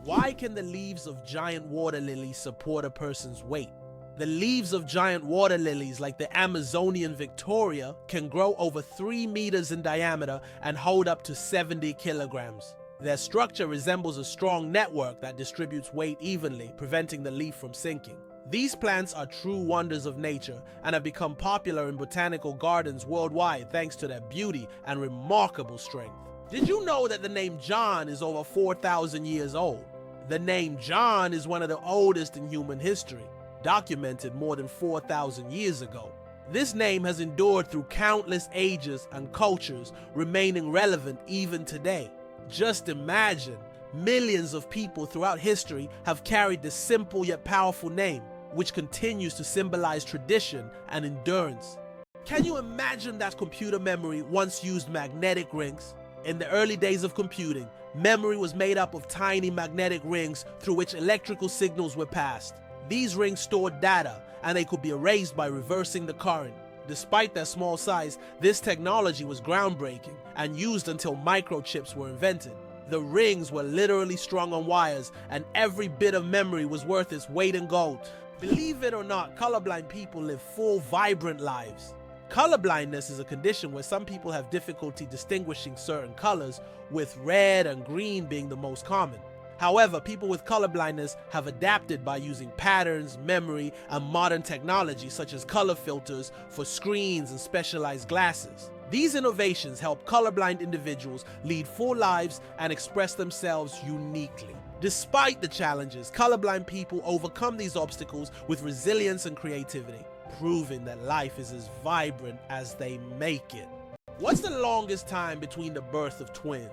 Why can the leaves of giant water lilies support a person's weight? The leaves of giant water lilies like the Amazonian Victoria can grow over 3 meters in diameter and hold up to 70 kilograms. Their structure resembles a strong network that distributes weight evenly, preventing the leaf from sinking. These plants are true wonders of nature and have become popular in botanical gardens worldwide thanks to their beauty and remarkable strength. Did you know that the name John is over 4,000 years old? The name John is one of the oldest in human history, documented more than 4,000 years ago. This name has endured through countless ages and cultures, remaining relevant even today. Just imagine, millions of people throughout history have carried this simple yet powerful name, which continues to symbolize tradition and endurance. Can you imagine that computer memory once used magnetic rings? In the early days of computing, memory was made up of tiny magnetic rings through which electrical signals were passed. These rings stored data, and they could be erased by reversing the current. Despite their small size, this technology was groundbreaking and used until microchips were invented. The rings were literally strung on wires, and every bit of memory was worth its weight in gold. Believe it or not, colorblind people live full, vibrant lives. Colorblindness is a condition where some people have difficulty distinguishing certain colors, with red and green being the most common. However, people with colorblindness have adapted by using patterns, memory, and modern technology such as color filters for screens and specialized glasses. These innovations help colorblind individuals lead full lives and express themselves uniquely. Despite the challenges, colorblind people overcome these obstacles with resilience and creativity, proving that life is as vibrant as they make it. What's the longest time between the birth of twins?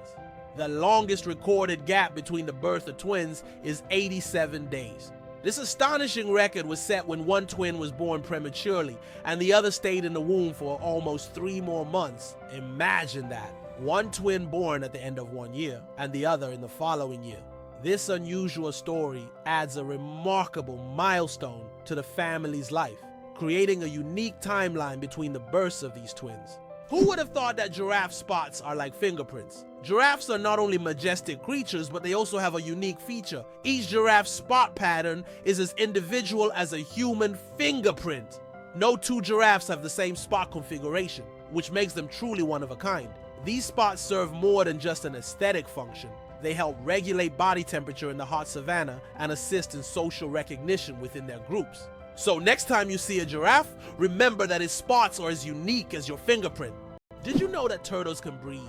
The longest recorded gap between the birth of twins is 87 days. This astonishing record was set when one twin was born prematurely and the other stayed in the womb for almost 3 more months. Imagine that. One twin born at the end of 1 year and the other in the following year. This unusual story adds a remarkable milestone to the family's life, creating a unique timeline between the births of these twins. Who would have thought that giraffe spots are like fingerprints? Giraffes are not only majestic creatures, but they also have a unique feature. Each giraffe spot pattern is as individual as a human fingerprint. No two giraffes have the same spot configuration, which makes them truly one of a kind. These spots serve more than just an aesthetic function. They help regulate body temperature in the hot savanna and assist in social recognition within their groups. So next time you see a giraffe, remember that its spots are as unique as your fingerprint. Did you know that turtles can breathe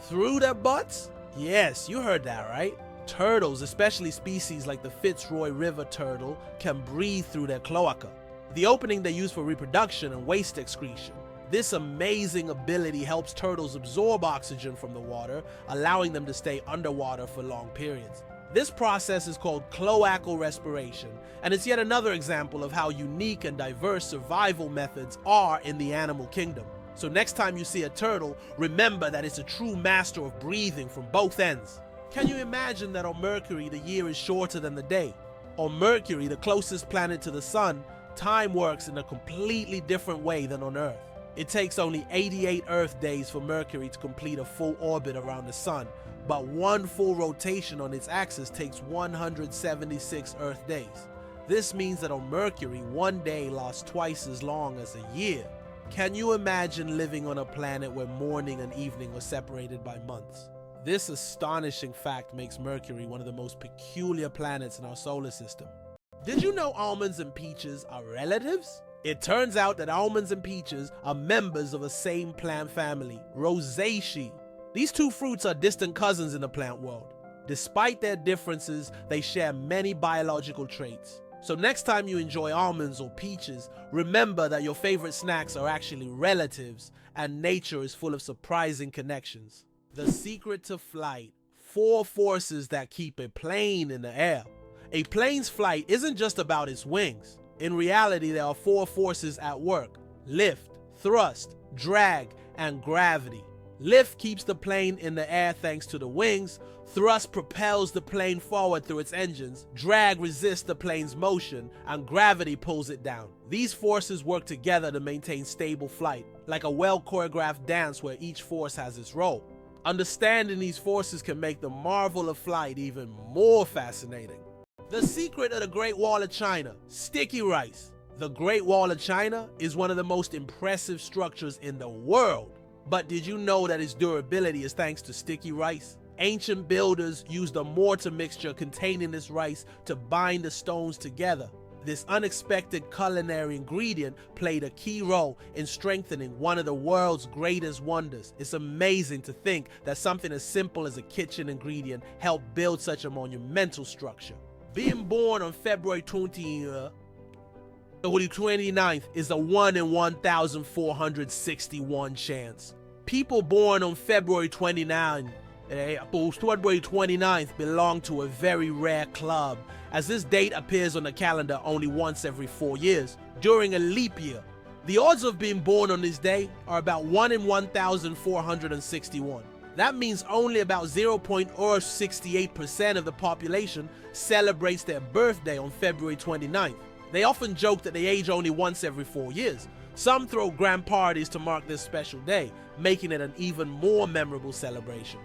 through their butts? Yes, you heard that right. Turtles, especially species like the Fitzroy River turtle, can breathe through their cloaca, the opening they use for reproduction and waste excretion. This amazing ability helps turtles absorb oxygen from the water, allowing them to stay underwater for long periods. This process is called cloacal respiration, and it's yet another example of how unique and diverse survival methods are in the animal kingdom. So next time you see a turtle, remember that it's a true master of breathing from both ends. Can you imagine that on Mercury the year is shorter than the day? On Mercury, the closest planet to the sun, time works in a completely different way than on Earth. It takes only 88 Earth days for Mercury to complete a full orbit around the sun, but one full rotation on its axis takes 176 Earth days. This means that on Mercury, one day lasts twice as long as a year. Can you imagine living on a planet where morning and evening are separated by months? This astonishing fact makes Mercury one of the most peculiar planets in our solar system. Did you know almonds and peaches are relatives? It turns out that almonds and peaches are members of a same plant family, Rosaceae. These two fruits are distant cousins in the plant world. Despite their differences, they share many biological traits. So next time you enjoy almonds or peaches, remember that your favorite snacks are actually relatives, and nature is full of surprising connections. The secret to flight: 4 forces that keep a plane in the air. A plane's flight isn't just about its wings. In reality, there are 4 forces at work: lift, thrust, drag, and gravity. Lift keeps the plane in the air thanks to the wings, thrust propels the plane forward through its engines, drag resists the plane's motion, and gravity pulls it down. These forces work together to maintain stable flight, like a well-choreographed dance where each force has its role. Understanding these forces can make the marvel of flight even more fascinating. The secret of the Great Wall of China, sticky rice. The Great Wall of China is one of the most impressive structures in the world. But did you know that its durability is thanks to sticky rice? Ancient builders used a mortar mixture containing this rice to bind the stones together. This unexpected culinary ingredient played a key role in strengthening one of the world's greatest wonders. It's amazing to think that something as simple as a kitchen ingredient helped build such a monumental structure. Being born on February 29th is a 1 in 1,461 chance. People born on February 29th belong to a very rare club, as this date appears on the calendar only once every 4 years, during a leap year. The odds of being born on this day are about 1 in 1,461. That means only about 0.068% of the population celebrates their birthday on February 29th. They often joke that they age only once every 4 years. Some throw grand parties to mark this special day, making it an even more memorable celebration.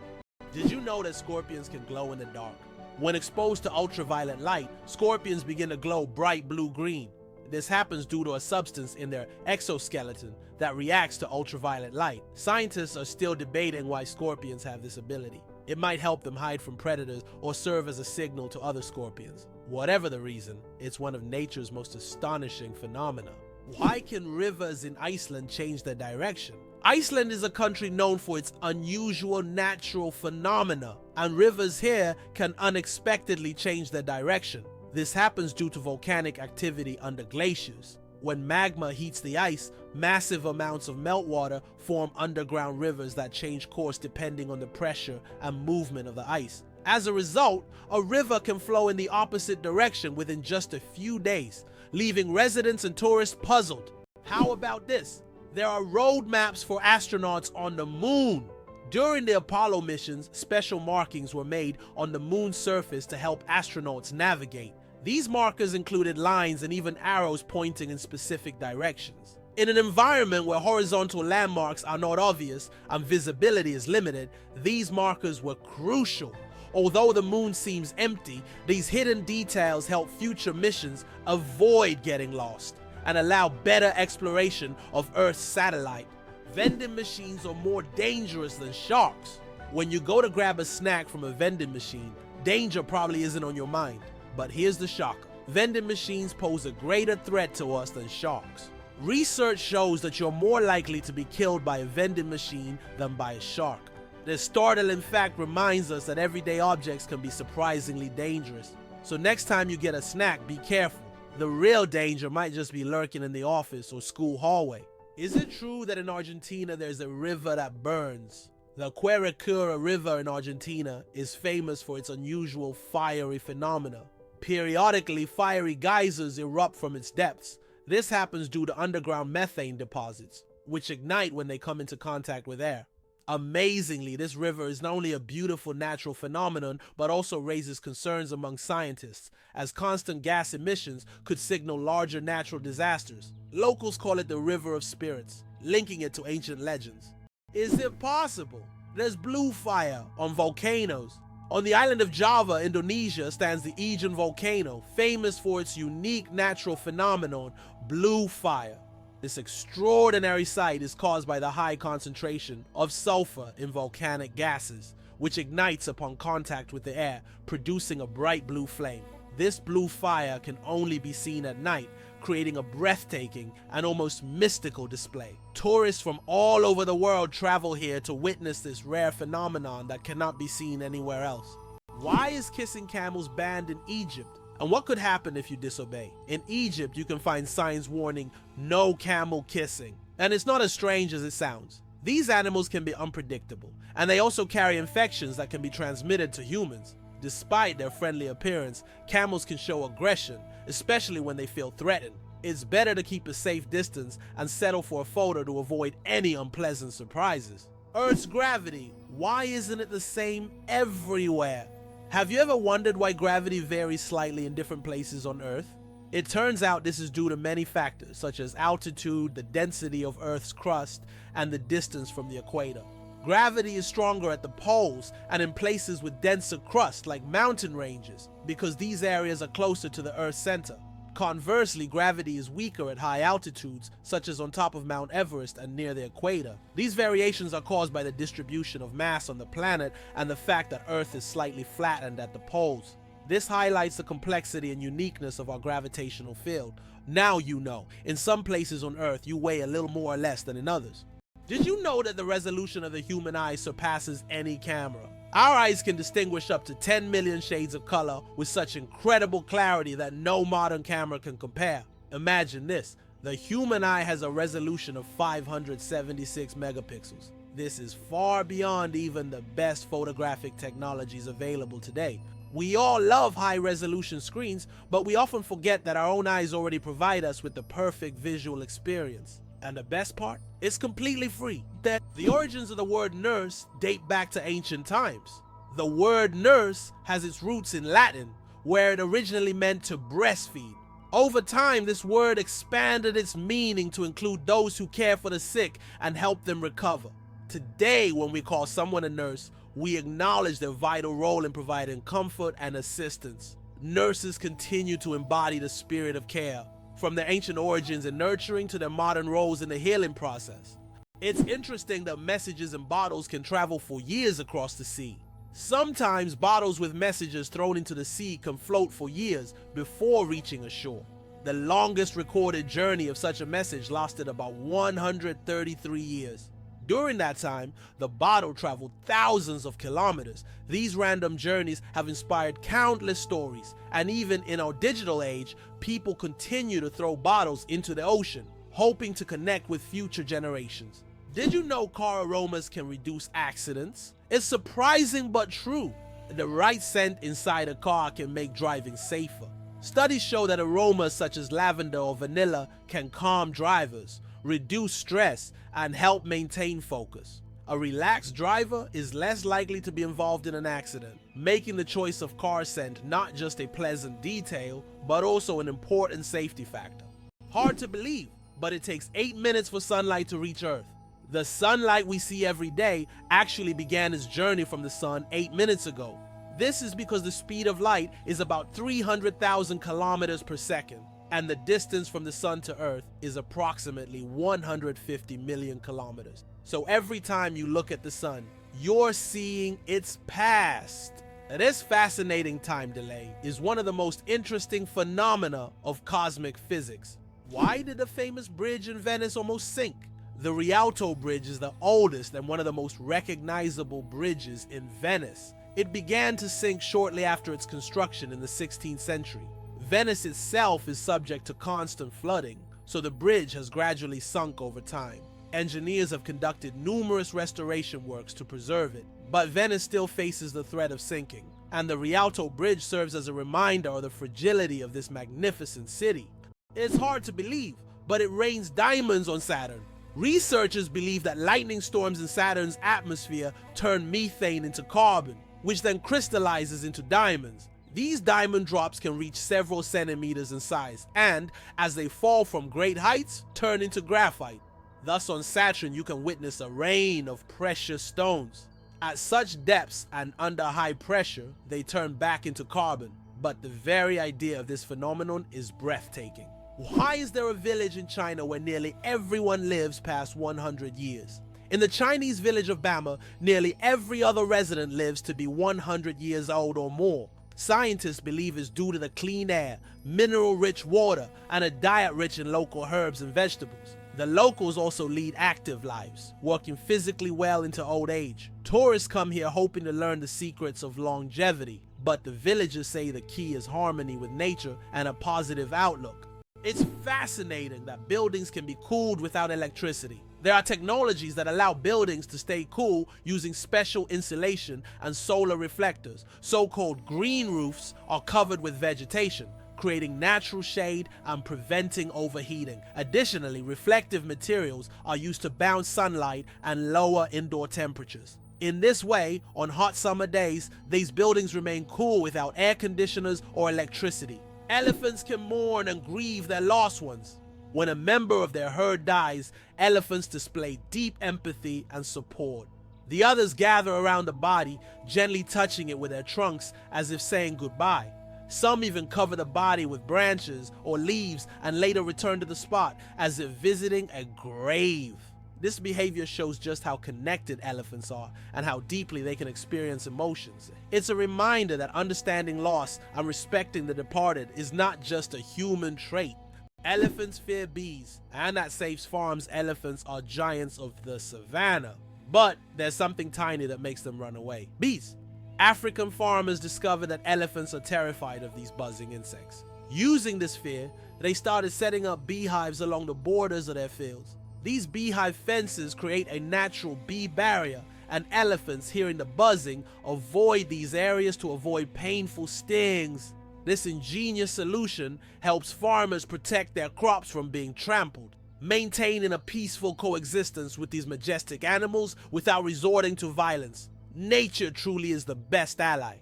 Did you know that scorpions can glow in the dark? When exposed to ultraviolet light, scorpions begin to glow bright blue-green. This happens due to a substance in their exoskeleton that reacts to ultraviolet light. Scientists are still debating why scorpions have this ability. It might help them hide from predators or serve as a signal to other scorpions. Whatever the reason, it's one of nature's most astonishing phenomena. Why can rivers in Iceland change their direction? Iceland is a country known for its unusual natural phenomena, and rivers here can unexpectedly change their direction. This happens due to volcanic activity under glaciers. When magma heats the ice, massive amounts of meltwater form underground rivers that change course depending on the pressure and movement of the ice. As a result, a river can flow in the opposite direction within just a few days, leaving residents and tourists puzzled. How about this? There are road maps for astronauts on the moon. During the Apollo missions, special markings were made on the moon's surface to help astronauts navigate. These markers included lines and even arrows pointing in specific directions. In an environment where horizontal landmarks are not obvious and visibility is limited, these markers were crucial. Although the moon seems empty, these hidden details help future missions avoid getting lost and allow better exploration of Earth's satellite. Vending machines are more dangerous than sharks. When you go to grab a snack from a vending machine, danger probably isn't on your mind. But here's the shocker. Vending machines pose a greater threat to us than sharks. Research shows that you're more likely to be killed by a vending machine than by a shark. This startling fact reminds us that everyday objects can be surprisingly dangerous. So next time you get a snack, be careful. The real danger might just be lurking in the office or school hallway. Is it true that in Argentina there's a river that burns? The Curicura River in Argentina is famous for its unusual fiery phenomena. Periodically, fiery geysers erupt from its depths. This happens due to underground methane deposits, which ignite when they come into contact with air. Amazingly, this river is not only a beautiful natural phenomenon, but also raises concerns among scientists, as constant gas emissions could signal larger natural disasters. Locals call it the River of Spirits, linking it to ancient legends. Is it possible? There's blue fire on volcanoes. On the island of Java, Indonesia, stands the Aegean volcano, famous for its unique natural phenomenon, blue fire. This extraordinary sight is caused by the high concentration of sulfur in volcanic gases, which ignites upon contact with the air, producing a bright blue flame. This blue fire can only be seen at night, creating a breathtaking and almost mystical display. Tourists from all over the world travel here to witness this rare phenomenon that cannot be seen anywhere else. Why is kissing camels banned in Egypt? And what could happen if you disobey? In Egypt, you can find signs warning, "No camel kissing." And it's not as strange as it sounds. These animals can be unpredictable, and they also carry infections that can be transmitted to humans. Despite their friendly appearance, camels can show aggression, especially when they feel threatened. It's better to keep a safe distance and settle for a photo to avoid any unpleasant surprises. Earth's gravity, why isn't it the same everywhere? Have you ever wondered why gravity varies slightly in different places on Earth? It turns out this is due to many factors, such as altitude, the density of Earth's crust, and the distance from the equator. Gravity is stronger at the poles and in places with denser crust like mountain ranges, because these areas are closer to the Earth's center. Conversely, gravity is weaker at high altitudes, such as on top of Mount Everest and near the equator. These variations are caused by the distribution of mass on the planet and the fact that Earth is slightly flattened at the poles. This highlights the complexity and uniqueness of our gravitational field. Now you know, in some places on Earth you weigh a little more or less than in others. Did you know that the resolution of the human eye surpasses any camera? Our eyes can distinguish up to 10 million shades of color with such incredible clarity that no modern camera can compare. Imagine this, the human eye has a resolution of 576 megapixels. This is far beyond even the best photographic technologies available today. We all love high-resolution screens, but we often forget that our own eyes already provide us with the perfect visual experience. And the best part? It's completely free. The origins of the word nurse date back to ancient times. The word nurse has its roots in Latin, where it originally meant to breastfeed. Over time, this word expanded its meaning to include those who care for the sick and help them recover. Today, when we call someone a nurse, we acknowledge their vital role in providing comfort and assistance. Nurses continue to embody the spirit of care, from their ancient origins in nurturing to their modern roles in the healing process. It's interesting that messages in bottles can travel for years across the sea. Sometimes bottles with messages thrown into the sea can float for years before reaching a shore. The longest recorded journey of such a message lasted about 133 years. During that time, the bottle traveled thousands of kilometers. These random journeys have inspired countless stories, and even in our digital age, people continue to throw bottles into the ocean, hoping to connect with future generations. Did you know car aromas can reduce accidents? It's surprising but true. The right scent inside a car can make driving safer. Studies show that aromas such as lavender or vanilla can calm drivers, reduce stress, and help maintain focus. A relaxed driver is less likely to be involved in an accident, making the choice of car scent not just a pleasant detail, but also an important safety factor. Hard to believe, but it takes 8 minutes for sunlight to reach Earth. The sunlight we see every day actually began its journey from the sun 8 minutes ago. This is because the speed of light is about 300,000 kilometers per second, and the distance from the sun to Earth is approximately 150 million kilometers. So every time you look at the sun, you're seeing its past. This fascinating time delay is one of the most interesting phenomena of cosmic physics. Why did the famous bridge in Venice almost sink? The Rialto Bridge is the oldest and one of the most recognizable bridges in Venice. It began to sink shortly after its construction in the 16th century. Venice itself is subject to constant flooding, so the bridge has gradually sunk over time. Engineers have conducted numerous restoration works to preserve it, but Venice still faces the threat of sinking, and the Rialto Bridge serves as a reminder of the fragility of this magnificent city. It's hard to believe, but it rains diamonds on Saturn. Researchers believe that lightning storms in Saturn's atmosphere turn methane into carbon, which then crystallizes into diamonds. These diamond drops can reach several centimeters in size and, as they fall from great heights, turn into graphite. Thus on Saturn you can witness a rain of precious stones. At such depths and under high pressure, they turn back into carbon. But the very idea of this phenomenon is breathtaking. Why is there a village in China where nearly everyone lives past 100 years? In the Chinese village of Bama, nearly every other resident lives to be 100 years old or more. Scientists believe it's due to the clean air, mineral-rich water, and a diet rich in local herbs and vegetables. The locals also lead active lives, working physically well into old age. Tourists come here hoping to learn the secrets of longevity, but the villagers say the key is harmony with nature and a positive outlook. It's fascinating that buildings can be cooled without electricity. There are technologies that allow buildings to stay cool using special insulation and solar reflectors. So-called green roofs are covered with vegetation, creating natural shade and preventing overheating. Additionally, reflective materials are used to bounce sunlight and lower indoor temperatures. In this way, on hot summer days, these buildings remain cool without air conditioners or electricity. Elephants can mourn and grieve their lost ones. When a member of their herd dies, elephants display deep empathy and support. The others gather around the body, gently touching it with their trunks as if saying goodbye. Some even cover the body with branches or leaves and later return to the spot as if visiting a grave. This behavior shows just how connected elephants are and how deeply they can experience emotions. It's a reminder that understanding loss and respecting the departed is not just a human trait. Elephants fear bees, and that Safe's Farm's elephants are giants of the savannah. But there's something tiny that makes them run away. Bees. African farmers discovered that elephants are terrified of these buzzing insects. Using this fear, they started setting up beehives along the borders of their fields. These beehive fences create a natural bee barrier, and elephants, hearing the buzzing, avoid these areas to avoid painful stings. This ingenious solution helps farmers protect their crops from being trampled, maintaining a peaceful coexistence with these majestic animals without resorting to violence. Nature truly is the best ally.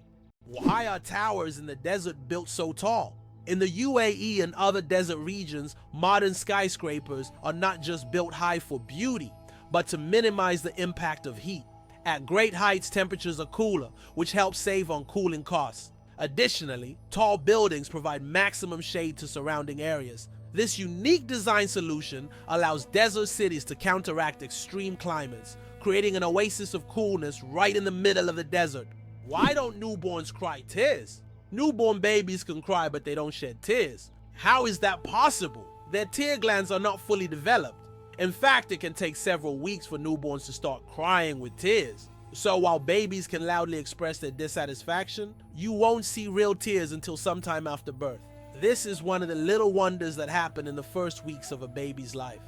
Why are towers in the desert built so tall? In the UAE and other desert regions, modern skyscrapers are not just built high for beauty, but to minimize the impact of heat. At great heights, temperatures are cooler, which helps save on cooling costs. Additionally, tall buildings provide maximum shade to surrounding areas. This unique design solution allows desert cities to counteract extreme climates, creating an oasis of coolness right in the middle of the desert. Why don't newborns cry tears? Newborn babies can cry, but they don't shed tears. How is that possible? Their tear glands are not fully developed. In fact, it can take several weeks for newborns to start crying with tears. So while babies can loudly express their dissatisfaction, you won't see real tears until sometime after birth. This is one of the little wonders that happen in the first weeks of a baby's life.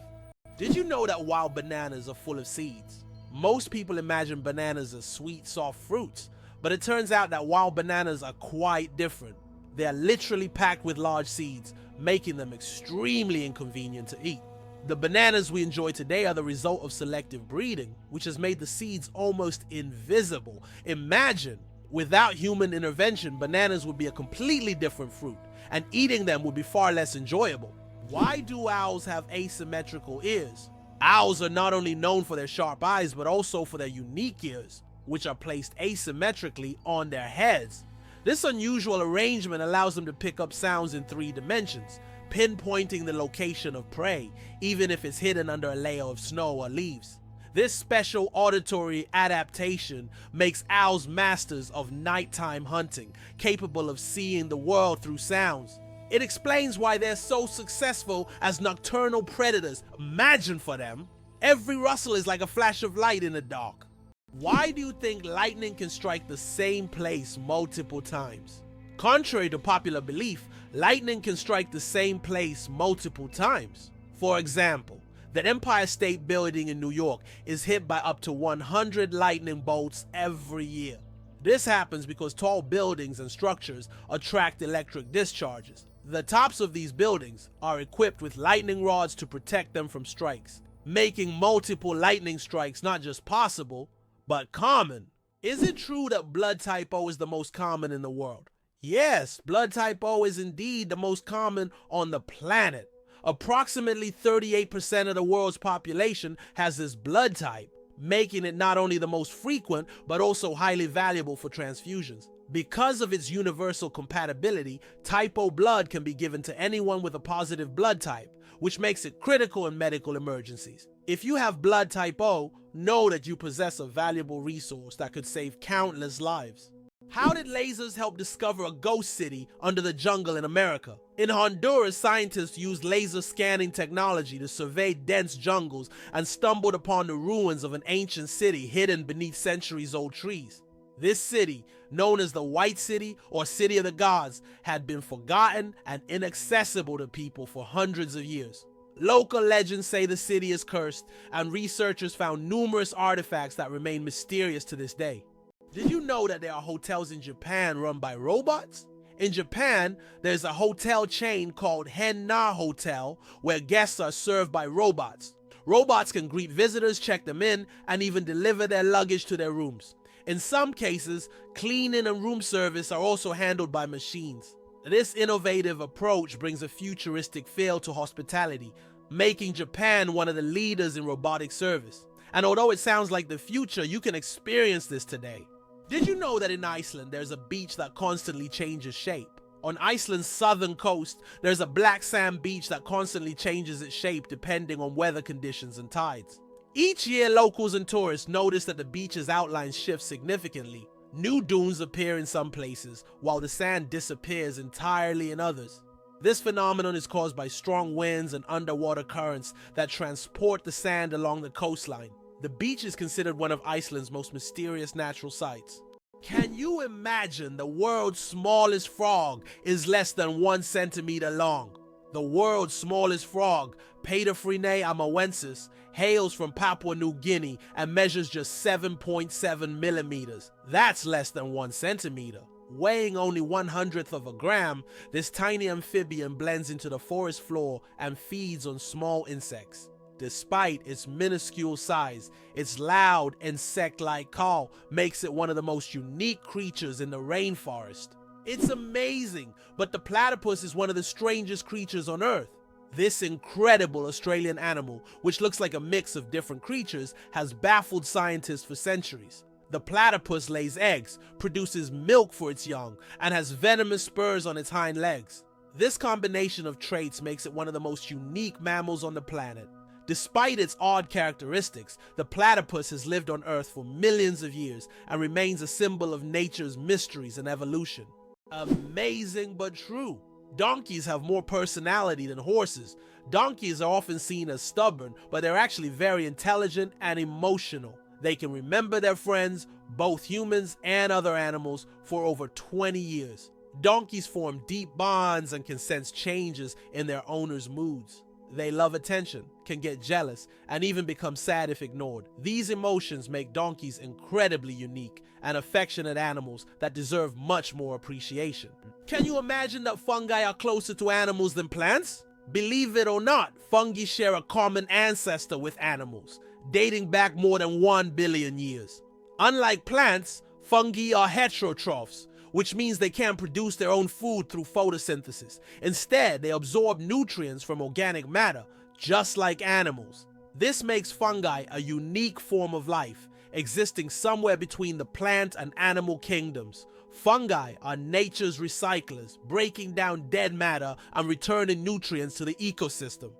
Did you know that wild bananas are full of seeds? Most people imagine bananas as sweet, soft fruits, but it turns out that wild bananas are quite different. They are literally packed with large seeds, making them extremely inconvenient to eat. The bananas we enjoy today are the result of selective breeding, which has made the seeds almost invisible. Imagine, without human intervention, bananas would be a completely different fruit, and eating them would be far less enjoyable. Why do owls have asymmetrical ears? Owls are not only known for their sharp eyes, but also for their unique ears, which are placed asymmetrically on their heads. This unusual arrangement allows them to pick up sounds in 3 dimensions, pinpointing the location of prey, even if it's hidden under a layer of snow or leaves. This special auditory adaptation makes owls masters of nighttime hunting, capable of seeing the world through sounds. It explains why they're so successful as nocturnal predators. Imagine for them, every rustle is like a flash of light in the dark. Why do you think lightning can strike the same place multiple times? Contrary to popular belief, lightning can strike the same place multiple times. For example, the Empire State Building in New York is hit by up to 100 lightning bolts every year. This happens because tall buildings and structures attract electric discharges. The tops of these buildings are equipped with lightning rods to protect them from strikes, making multiple lightning strikes not just possible, but common. Is it true that blood type O is the most common in the world? Yes, blood type O is indeed the most common on the planet. Approximately 38% of the world's population has this blood type, making it not only the most frequent, but also highly valuable for transfusions. Because of its universal compatibility, type O blood can be given to anyone with a positive blood type, which makes it critical in medical emergencies. If you have blood type O, know that you possess a valuable resource that could save countless lives. How did lasers help discover a ghost city under the jungle in America? In Honduras, scientists used laser scanning technology to survey dense jungles and stumbled upon the ruins of an ancient city hidden beneath centuries-old trees. This city, known as the White City or City of the Gods, had been forgotten and inaccessible to people for hundreds of years. Local legends say the city is cursed, and researchers found numerous artifacts that remain mysterious to this day. Did you know that there are hotels in Japan run by robots? In Japan, there's a hotel chain called Hen-Na Hotel where guests are served by robots. Robots can greet visitors, check them in, and even deliver their luggage to their rooms. In some cases, cleaning and room service are also handled by machines. This innovative approach brings a futuristic feel to hospitality, making Japan one of the leaders in robotic service. And although it sounds like the future, you can experience this today. Did you know that in Iceland there's a beach that constantly changes shape? On Iceland's southern coast, there's a black sand beach that constantly changes its shape depending on weather conditions and tides. Each year, locals and tourists notice that the beach's outline shifts significantly. New dunes appear in some places, while the sand disappears entirely in others. This phenomenon is caused by strong winds and underwater currents that transport the sand along the coastline. The beach is considered one of Iceland's most mysterious natural sights. Can you imagine the world's smallest frog is less than 1 centimeter long? The world's smallest frog, Paedophryne amawensis, hails from Papua New Guinea and measures just 7.7 millimeters. That's less than 1 centimeter. Weighing only 1/100th of a gram, this tiny amphibian blends into the forest floor and feeds on small insects. Despite its minuscule size, its loud, insect-like call makes it one of the most unique creatures in the rainforest. It's amazing, but the platypus is one of the strangest creatures on Earth. This incredible Australian animal, which looks like a mix of different creatures, has baffled scientists for centuries. The platypus lays eggs, produces milk for its young, and has venomous spurs on its hind legs. This combination of traits makes it one of the most unique mammals on the planet. Despite its odd characteristics, the platypus has lived on Earth for millions of years and remains a symbol of nature's mysteries and evolution. Amazing but true. Donkeys have more personality than horses. Donkeys are often seen as stubborn, but they're actually very intelligent and emotional. They can remember their friends, both humans and other animals, for over 20 years. Donkeys form deep bonds and can sense changes in their owners' moods. They love attention, can get jealous, and even become sad if ignored. These emotions make donkeys incredibly unique and affectionate animals that deserve much more appreciation. Can you imagine that fungi are closer to animals than plants? Believe it or not, fungi share a common ancestor with animals, dating back more than 1 billion years. Unlike plants, fungi are heterotrophs, which means they can't produce their own food through photosynthesis. Instead, they absorb nutrients from organic matter, just like animals. This makes fungi a unique form of life, existing somewhere between the plant and animal kingdoms. Fungi are nature's recyclers, breaking down dead matter and returning nutrients to the ecosystem.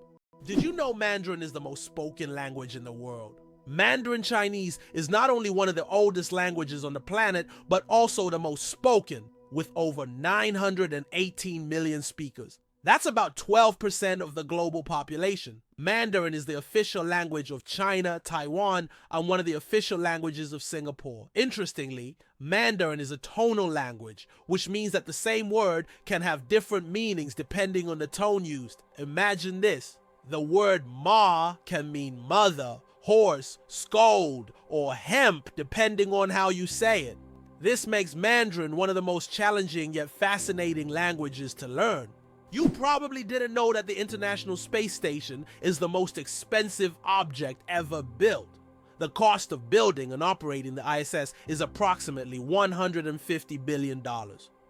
Did you know Mandarin is the most spoken language in the world? Mandarin Chinese is not only one of the oldest languages on the planet, but also the most spoken, with over 918 million speakers. That's about 12% of the global population. Mandarin is the official language of China, Taiwan, and one of the official languages of Singapore. Interestingly, Mandarin is a tonal language, which means that the same word can have different meanings depending on the tone used. Imagine this. The word ma can mean mother, horse, scold, or hemp, depending on how you say it. This makes Mandarin one of the most challenging yet fascinating languages to learn. You probably didn't know that the International Space Station is the most expensive object ever built. The cost of building and operating the ISS is approximately $150 billion.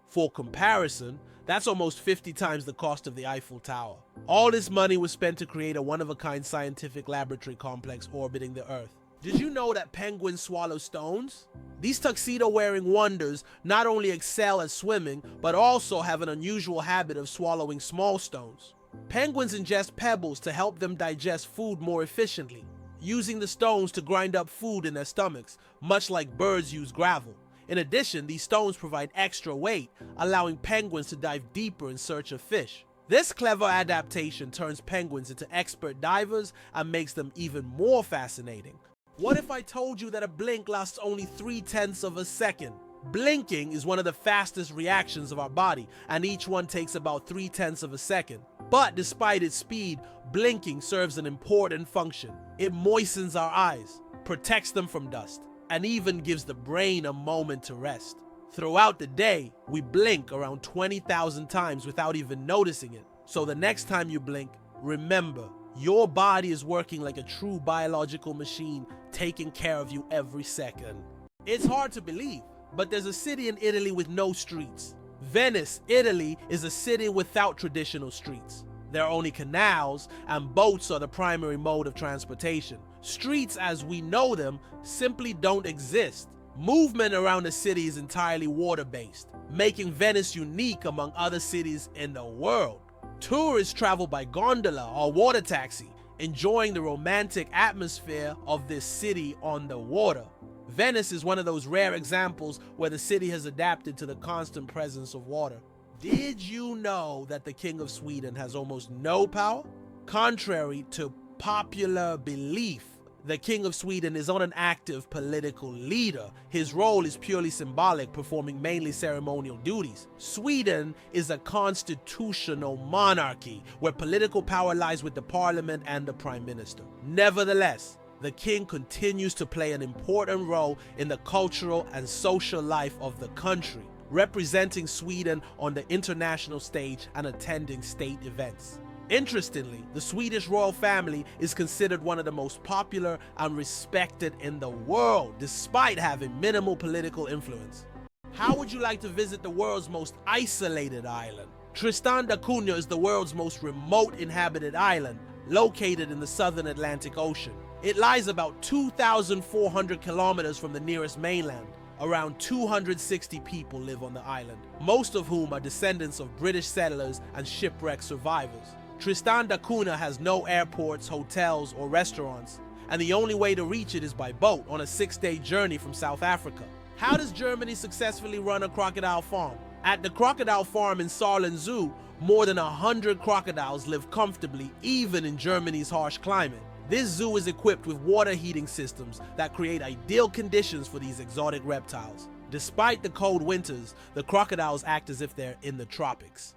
For comparison, that's almost 50 times the cost of the Eiffel Tower. All this money was spent to create a one-of-a-kind scientific laboratory complex orbiting the Earth. Did you know that penguins swallow stones? These tuxedo-wearing wonders not only excel at swimming, but also have an unusual habit of swallowing small stones. Penguins ingest pebbles to help them digest food more efficiently, using the stones to grind up food in their stomachs, much like birds use gravel. In addition, these stones provide extra weight, allowing penguins to dive deeper in search of fish. This clever adaptation turns penguins into expert divers and makes them even more fascinating. What if I told you that a blink lasts only 0.3 of a second? Blinking is one of the fastest reactions of our body, and each one takes about 0.3 of a second. But despite its speed, blinking serves an important function. It moistens our eyes, protects them from dust, and even gives the brain a moment to rest. Throughout the day, we blink around 20,000 times without even noticing it. So the next time you blink, remember, your body is working like a true biological machine, taking care of you every second. It's hard to believe, but there's a city in Italy with no streets. Venice, Italy, is a city without traditional streets. There are only canals, and boats are the primary mode of transportation. Streets as we know them simply don't exist. Movement around the city is entirely water-based, making Venice unique among other cities in the world. Tourists travel by gondola or water taxi, enjoying the romantic atmosphere of this city on the water. Venice is one of those rare examples where the city has adapted to the constant presence of water. Did you know that the King of Sweden has almost no power? Contrary to popular belief, the King of Sweden is not an active political leader. His role is purely symbolic, performing mainly ceremonial duties. Sweden is a constitutional monarchy where political power lies with the parliament and the prime minister. Nevertheless, the king continues to play an important role in the cultural and social life of the country, representing Sweden on the international stage and attending state events. Interestingly, the Swedish royal family is considered one of the most popular and respected in the world, despite having minimal political influence. How would you like to visit the world's most isolated island? Tristan da Cunha is the world's most remote inhabited island, located in the southern Atlantic Ocean. It lies about 2,400 kilometers from the nearest mainland. Around 260 people live on the island, most of whom are descendants of British settlers and shipwreck survivors. Tristan da Cunha has no airports, hotels, or restaurants, and the only way to reach it is by boat on a 6-day journey from South Africa. How does Germany successfully run a crocodile farm? At the crocodile farm in Saarland Zoo, more than 100 crocodiles live comfortably even in Germany's harsh climate. This zoo is equipped with water heating systems that create ideal conditions for these exotic reptiles. Despite the cold winters, the crocodiles act as if they're in the tropics.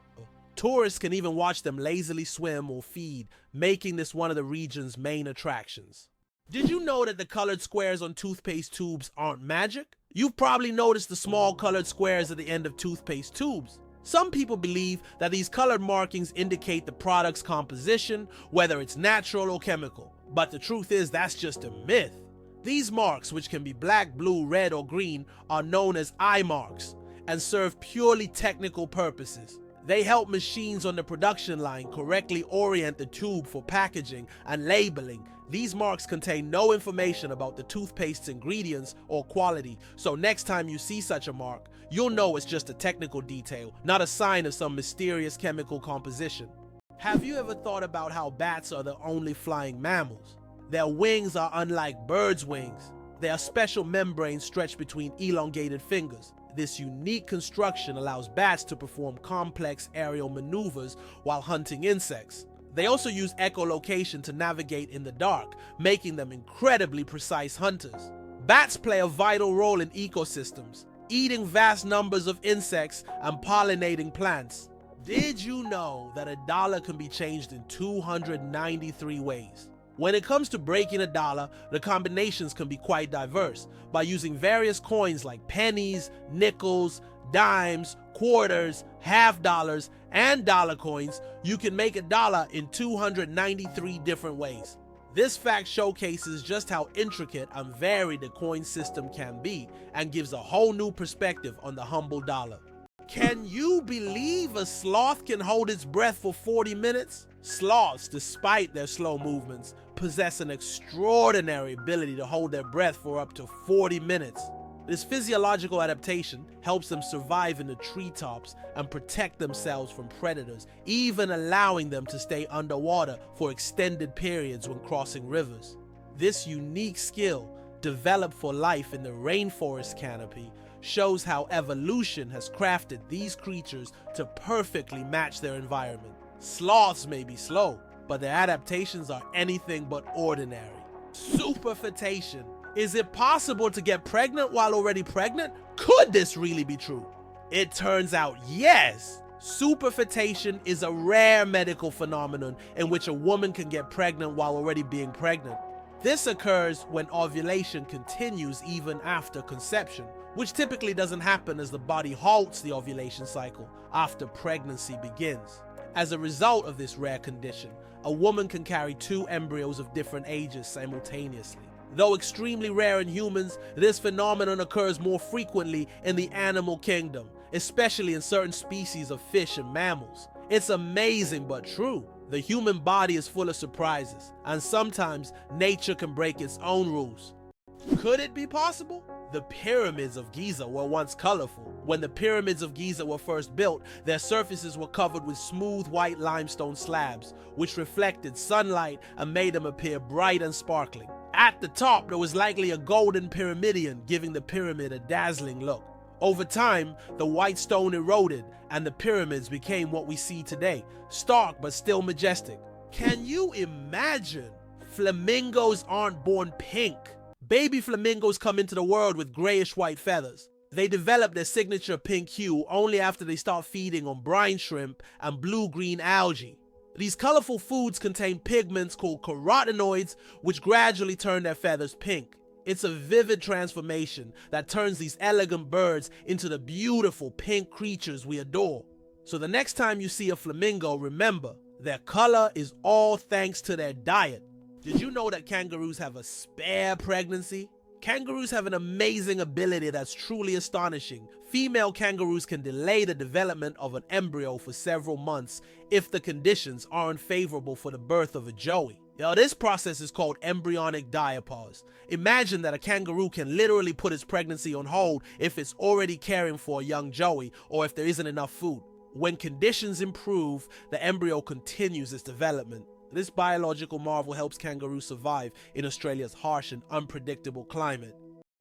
Tourists can even watch them lazily swim or feed, making this one of the region's main attractions. Did you know that the colored squares on toothpaste tubes aren't magic? You've probably noticed the small colored squares at the end of toothpaste tubes. Some people believe that these colored markings indicate the product's composition, whether it's natural or chemical. But the truth is that's just a myth. These marks, which can be black, blue, red, or green, are known as eye marks and serve purely technical purposes. They help machines on the production line correctly orient the tube for packaging and labeling. These marks contain no information about the toothpaste's ingredients or quality, so next time you see such a mark, you'll know it's just a technical detail, not a sign of some mysterious chemical composition. Have you ever thought about how bats are the only flying mammals? Their wings are unlike birds' wings. They are special membranes stretched between elongated fingers. This unique construction allows bats to perform complex aerial maneuvers while hunting insects. They also use echolocation to navigate in the dark, making them incredibly precise hunters. Bats play a vital role in ecosystems, eating vast numbers of insects and pollinating plants. Did you know that a dollar can be changed in 293 ways? When it comes to breaking a dollar, the combinations can be quite diverse. By using various coins like pennies, nickels, dimes, quarters, half dollars, and dollar coins, you can make a dollar in 293 different ways. This fact showcases just how intricate and varied the coin system can be and gives a whole new perspective on the humble dollar. Can you believe a sloth can hold its breath for 40 minutes? Sloths, despite their slow movements, possess an extraordinary ability to hold their breath for up to 40 minutes. This physiological adaptation helps them survive in the treetops and protect themselves from predators, even allowing them to stay underwater for extended periods when crossing rivers. This unique skill, developed for life in the rainforest canopy, shows how evolution has crafted these creatures to perfectly match their environment. Sloths may be slow, but their adaptations are anything but ordinary. Superfetation. Is it possible to get pregnant while already pregnant? Could this really be true? It turns out yes. Superfetation is a rare medical phenomenon in which a woman can get pregnant while already being pregnant. This occurs when ovulation continues even after conception, which typically doesn't happen as the body halts the ovulation cycle after pregnancy begins. As a result of this rare condition, a woman can carry 2 embryos of different ages simultaneously. Though extremely rare in humans, this phenomenon occurs more frequently in the animal kingdom, especially in certain species of fish and mammals. It's amazing but true. The human body is full of surprises, and sometimes nature can break its own rules. Could it be possible? The Pyramids of Giza were once colorful. When the Pyramids of Giza were first built, their surfaces were covered with smooth white limestone slabs, which reflected sunlight and made them appear bright and sparkling. At the top, there was likely a golden pyramidion, giving the pyramid a dazzling look. Over time, the white stone eroded, and the pyramids became what we see today, stark but still majestic. Can you imagine? Flamingos aren't born pink. Baby flamingos come into the world with grayish-white feathers. They develop their signature pink hue only after they start feeding on brine shrimp and blue-green algae. These colorful foods contain pigments called carotenoids, which gradually turn their feathers pink. It's a vivid transformation that turns these elegant birds into the beautiful pink creatures we adore. So the next time you see a flamingo, remember, their color is all thanks to their diet. Did you know that kangaroos have a spare pregnancy? Kangaroos have an amazing ability that's truly astonishing. Female kangaroos can delay the development of an embryo for several months if the conditions aren't favorable for the birth of a joey. Now, this process is called embryonic diapause. Imagine that a kangaroo can literally put its pregnancy on hold if it's already caring for a young joey or if there isn't enough food. When conditions improve, the embryo continues its development. This biological marvel helps kangaroos survive in Australia's harsh and unpredictable climate.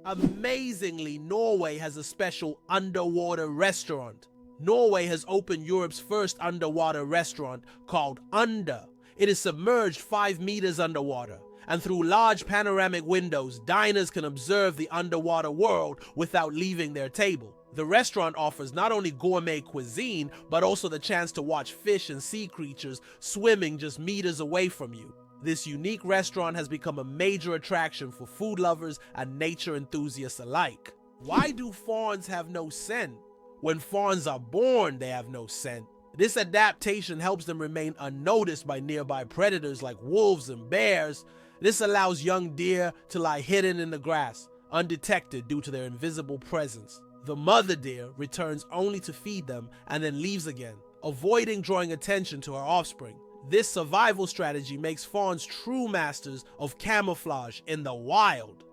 Amazingly, Norway has a special underwater restaurant. Norway has opened Europe's first underwater restaurant called Under. It is submerged 5 meters underwater, and through large panoramic windows, diners can observe the underwater world without leaving their table. The restaurant offers not only gourmet cuisine, but also the chance to watch fish and sea creatures swimming just meters away from you. This unique restaurant has become a major attraction for food lovers and nature enthusiasts alike. Why do fawns have no scent? When fawns are born, they have no scent. This adaptation helps them remain unnoticed by nearby predators like wolves and bears. This allows young deer to lie hidden in the grass, undetected due to their invisible presence. The mother deer returns only to feed them and then leaves again, avoiding drawing attention to her offspring. This survival strategy makes fawns true masters of camouflage in the wild.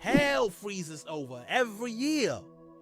Hell freezes over every year.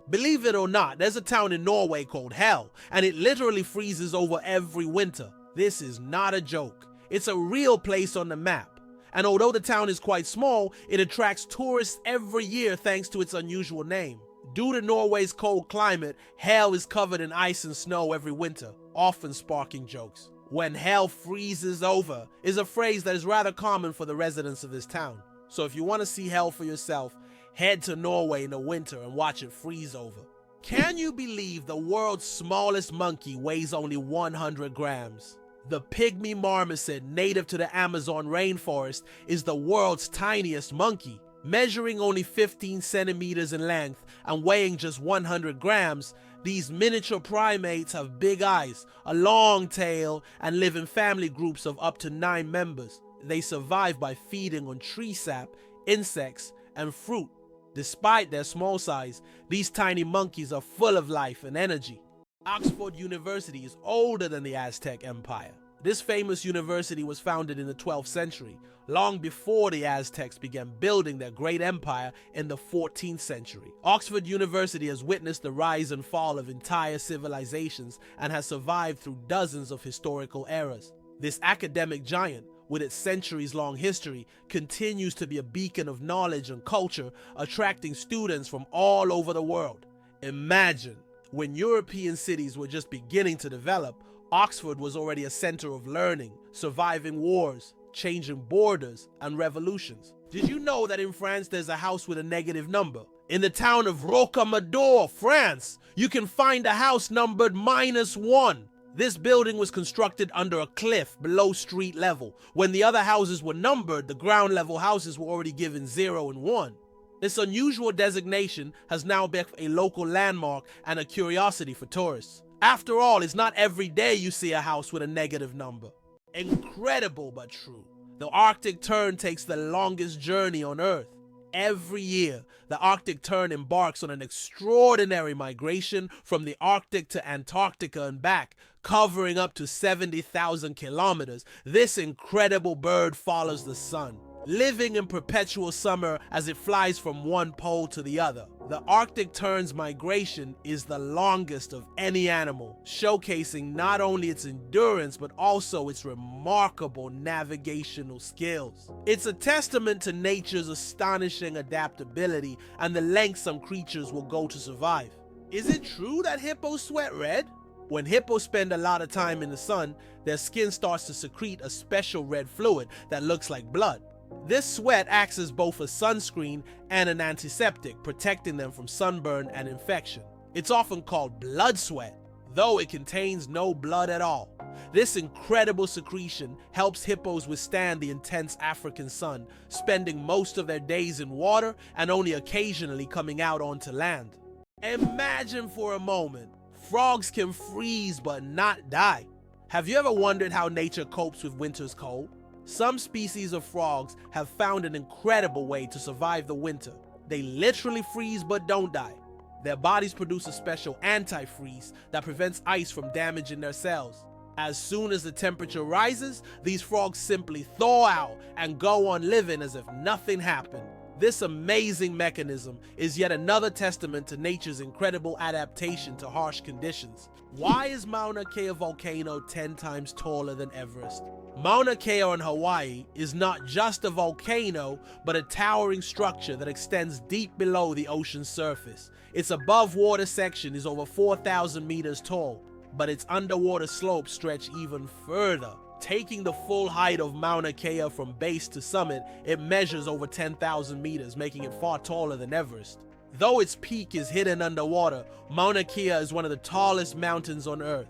Believe it or not, there's a town in Norway called Hell, and it literally freezes over every winter. This is not a joke. It's a real place on the map. And although the town is quite small, it attracts tourists every year thanks to its unusual name. Due to Norway's cold climate, Hell is covered in ice and snow every winter, often sparking jokes. When hell freezes over is a phrase that is rather common for the residents of this town. So if you want to see hell for yourself, head to Norway in the winter and watch it freeze over. Can you believe the world's smallest monkey weighs only 100 grams? The pygmy marmoset, native to the Amazon rainforest, is the world's tiniest monkey. Measuring only 15 centimeters in length and weighing just 100 grams, these miniature primates have big eyes, a long tail, and live in family groups of up to 9 members. They survive by feeding on tree sap, insects, and fruit. Despite their small size, these tiny monkeys are full of life and energy. Oxford University is older than the Aztec Empire. This famous university was founded in the 12th century, long before the Aztecs began building their great empire in the 14th century. Oxford University has witnessed the rise and fall of entire civilizations and has survived through dozens of historical eras. This academic giant, with its centuries-long history, continues to be a beacon of knowledge and culture, attracting students from all over the world. Imagine, when European cities were just beginning to develop, Oxford was already a center of learning, surviving wars, changing borders, and revolutions. Did you know that in France there's a house with a negative number? In the town of Rocamadour, France, you can find a house numbered -1. This building was constructed under a cliff below street level. When the other houses were numbered, the ground level houses were already given 0 and 1. This unusual designation has now become a local landmark and a curiosity for tourists. After all, it's not every day you see a house with a negative number. Incredible but true. The Arctic tern takes the longest journey on Earth. Every year, the Arctic tern embarks on an extraordinary migration from the Arctic to Antarctica and back, covering up to 70,000 kilometers. This incredible bird follows the sun, living in perpetual summer as it flies from one pole to the other. The Arctic tern's migration is the longest of any animal, showcasing not only its endurance but also its remarkable navigational skills. It's a testament to nature's astonishing adaptability and the lengths some creatures will go to survive. Is it true that hippos sweat red? When hippos spend a lot of time in the sun, their skin starts to secrete a special red fluid that looks like blood. This sweat acts as both a sunscreen and an antiseptic, protecting them from sunburn and infection. It's often called blood sweat, though it contains no blood at all. This incredible secretion helps hippos withstand the intense African sun, spending most of their days in water and only occasionally coming out onto land. Imagine for a moment, frogs can freeze but not die. Have you ever wondered how nature copes with winter's cold? Some species of frogs have found an incredible way to survive the winter. They literally freeze but don't die. Their bodies produce a special antifreeze that prevents ice from damaging their cells. As soon as the temperature rises, these frogs simply thaw out and go on living as if nothing happened. This amazing mechanism is yet another testament to nature's incredible adaptation to harsh conditions. Why is Mauna Kea volcano 10 times taller than Everest? Mauna Kea in Hawaii is not just a volcano, but a towering structure that extends deep below the ocean's surface. Its above water section is over 4,000 meters tall, but its underwater slopes stretch even further. Taking the full height of Mauna Kea from base to summit, it measures over 10,000 meters, making it far taller than Everest. Though its peak is hidden underwater, Mauna Kea is one of the tallest mountains on Earth.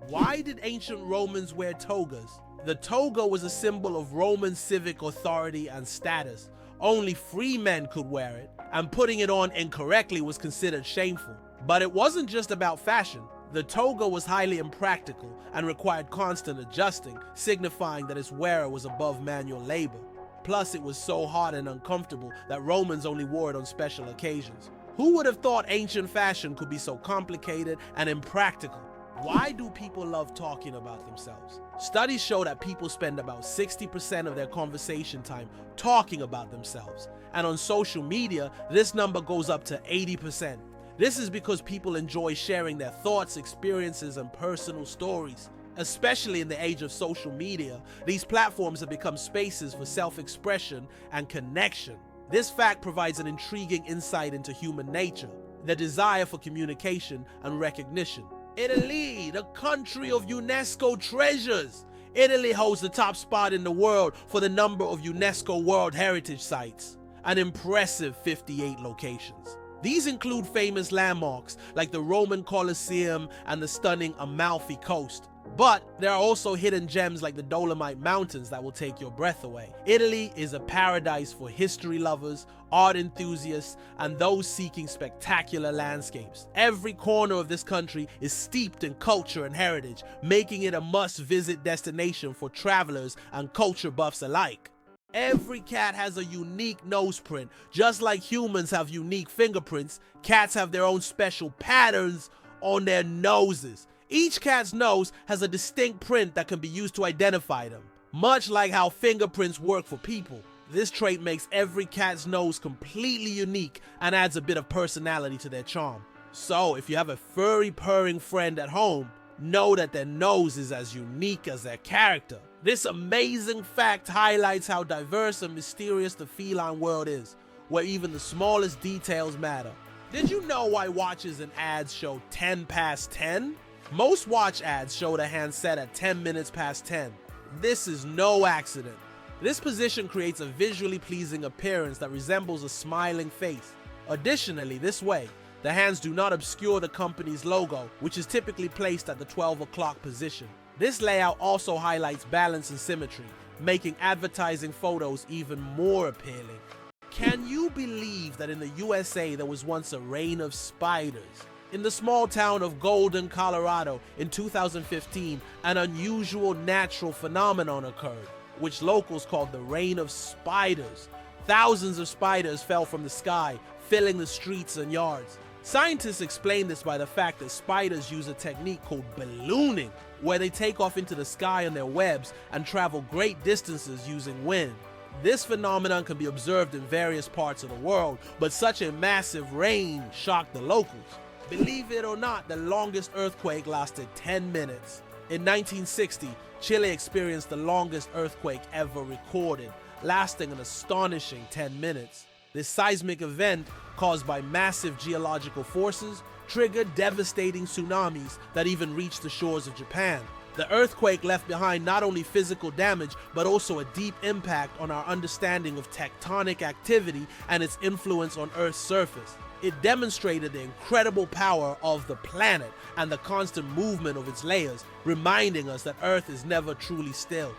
Why did ancient Romans wear togas? The toga was a symbol of Roman civic authority and status. Only free men could wear it, and putting it on incorrectly was considered shameful. But it wasn't just about fashion. The toga was highly impractical and required constant adjusting, signifying that its wearer was above manual labor. Plus, it was so hot and uncomfortable that Romans only wore it on special occasions. Who would have thought ancient fashion could be so complicated and impractical? Why do people love talking about themselves? Studies show that people spend about 60% of their conversation time talking about themselves, and on social media, this number goes up to 80%. This is because people enjoy sharing their thoughts, experiences, and personal stories. Especially in the age of social media, these platforms have become spaces for self-expression and connection. This fact provides an intriguing insight into human nature, the desire for communication and recognition. Italy, the country of UNESCO treasures. Italy holds the top spot in the world for the number of UNESCO World Heritage Sites, an impressive 58 locations. These include famous landmarks like the Roman Colosseum and the stunning Amalfi Coast. But there are also hidden gems like the Dolomite Mountains that will take your breath away. Italy is a paradise for history lovers, art enthusiasts, and those seeking spectacular landscapes. Every corner of this country is steeped in culture and heritage, making it a must-visit destination for travelers and culture buffs alike. Every cat has a unique nose print. Just like humans have unique fingerprints, cats have their own special patterns on their noses. Each cat's nose has a distinct print that can be used to identify them. Much like how fingerprints work for people, this trait makes every cat's nose completely unique and adds a bit of personality to their charm. So if you have a furry purring friend at home, know that their nose is as unique as their character. This amazing fact highlights how diverse and mysterious the feline world is, where even the smallest details matter. Did you know why watches and ads show 10 past 10? Most watch ads show the hand set at 10 minutes past 10. This is no accident. This position creates a visually pleasing appearance that resembles a smiling face. Additionally, this way, the hands do not obscure the company's logo, which is typically placed at the 12 o'clock position. This layout also highlights balance and symmetry, making advertising photos even more appealing. Can you believe that in the USA there was once a reign of spiders? In the small town of Golden, Colorado, in 2015, an unusual natural phenomenon occurred, which locals called the reign of spiders. Thousands of spiders fell from the sky, filling the streets and yards. Scientists explain this by the fact that spiders use a technique called ballooning, where they take off into the sky on their webs and travel great distances using wind. This phenomenon can be observed in various parts of the world, but such a massive range shocked the locals. Believe it or not, the longest earthquake lasted 10 minutes. In 1960, Chile experienced the longest earthquake ever recorded, lasting an astonishing 10 minutes. This seismic event, caused by massive geological forces, triggered devastating tsunamis that even reached the shores of Japan. The earthquake left behind not only physical damage, but also a deep impact on our understanding of tectonic activity and its influence on Earth's surface. It demonstrated the incredible power of the planet and the constant movement of its layers, reminding us that Earth is never truly still.